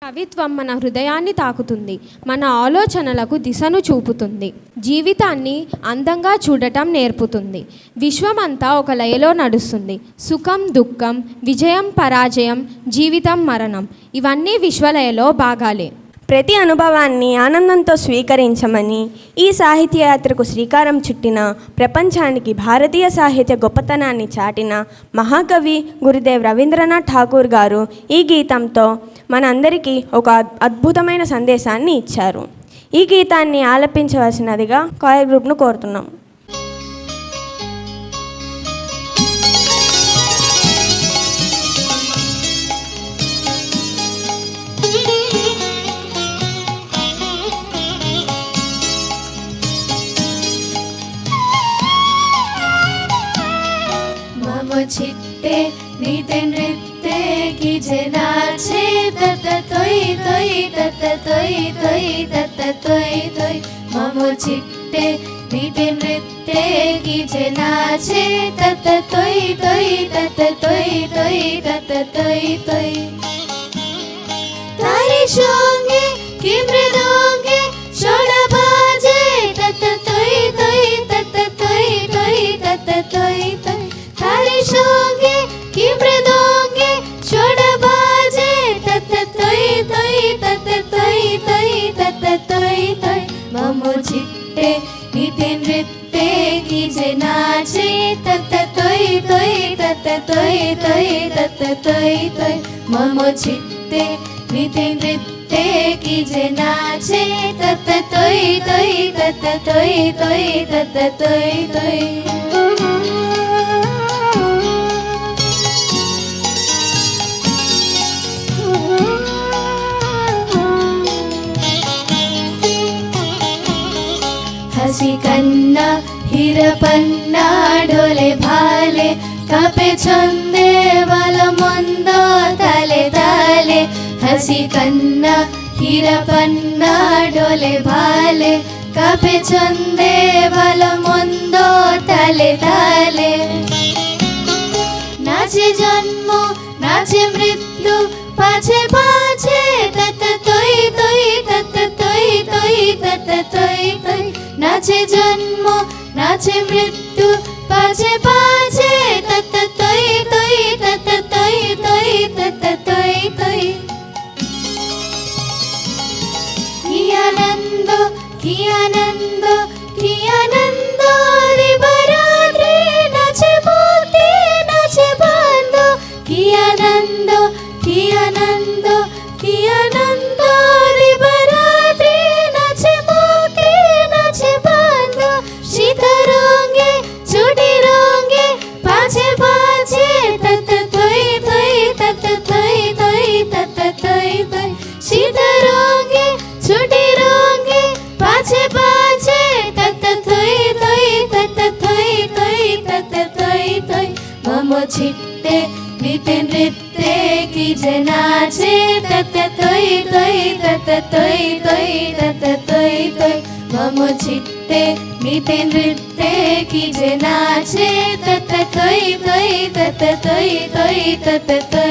కవిత్వం మన హృదయాన్ని తాకుతుంది, మన ఆలోచనలకు దిశను చూపుతుంది, జీవితాన్ని అందంగా చూడటం నేర్పుతుంది. విశ్వమంతా ఒక లయలో నడుస్తుంది. సుఖం, దుఃఖం, విజయం, పరాజయం, జీవితం, మరణం ఇవన్నీ విశ్వలయలో భాగాలే. ప్రతి అనుభవాన్ని ఆనందంతో స్వీకరించమని ఈ సాహిత్యయాత్రకు శ్రీకారం చుట్టిన, ప్రపంచానికి భారతీయ సాహిత్య గొప్పతనాన్ని చాటిన మహాకవి గురుదేవ్ రవీంద్రనాథ్ ఠాకూర్ గారు ఈ గీతంతో మనందరికీ ఒక అద్భుతమైన సందేశాన్ని ఇచ్చారు. ఈ గీతాన్ని ఆలపించవలసినదిగా కాయర్ గ్రూప్ను కోరుతున్నాం. चिट्टे नीते नृत्य की नाचे तत तोई तोई तत तोई तोई तत तोई तोई ममो चिट्टे नीते नृत्य की नाचे तत तोई तोई तत तोई तोई तत तोई तोई तारी शोंगे की मृदोंगे शोड़ा बाजे तत तोई तोई तत तोई तोई तत तोई तोई तारी शोंगे की मृदोंगे शोड़ा बाजे तत तोई तोई तत तोई तोई तत तोई तोई ममो चिट्टे नीते नृत्य की नाचे तत तोई तोई तत तोई तोई तत तोई तोई ममो चिट्टे नीते नृत्य की नाचे तत तोई तोई तत तोई तोई तत तोई तोई हसी कन्ना हिरपन्ना ढोले भाले कापे छंदे वाला मंदो ताले ताले हसी कन्ना हिरपन्ना ढोले भाले कापे छंदे वाला मंदो ताले ताले नाचे जन्म नाचे मृत्यु पाछे पाछे तत तोई तोई तत तोई तोई तत तोई तोई नाचे जन्म नाचे मृत्यु पाछे पाछे तत तोई तोई तत तोई तोई तत तोई तोई की आनंदो की आनंदो की आनंदो दिवरात्रि नाचे मुक्ति नाचे बंदो की आनंदो की आनंदो की आनंदो दिवरात्रि नाचे मुक्ति नाचे बंदो शीतरोंगे छुटी रोंगे पाछे पाछे तत तोई तोई तत तोई तोई तत तोई तोई शीतरोंगे छुटी रोंगे पाछे पाछे तत तोई तोई तत तोई तोई तत तोई तोई ममो चिट्टे नीते नृत्य की नाचे तत तोई तोई तत तोई तोई तत तोई तोई ममो चिट्टे नीते नृत्य की नाचे तत तोई तोई तत तोई तोई तत तोई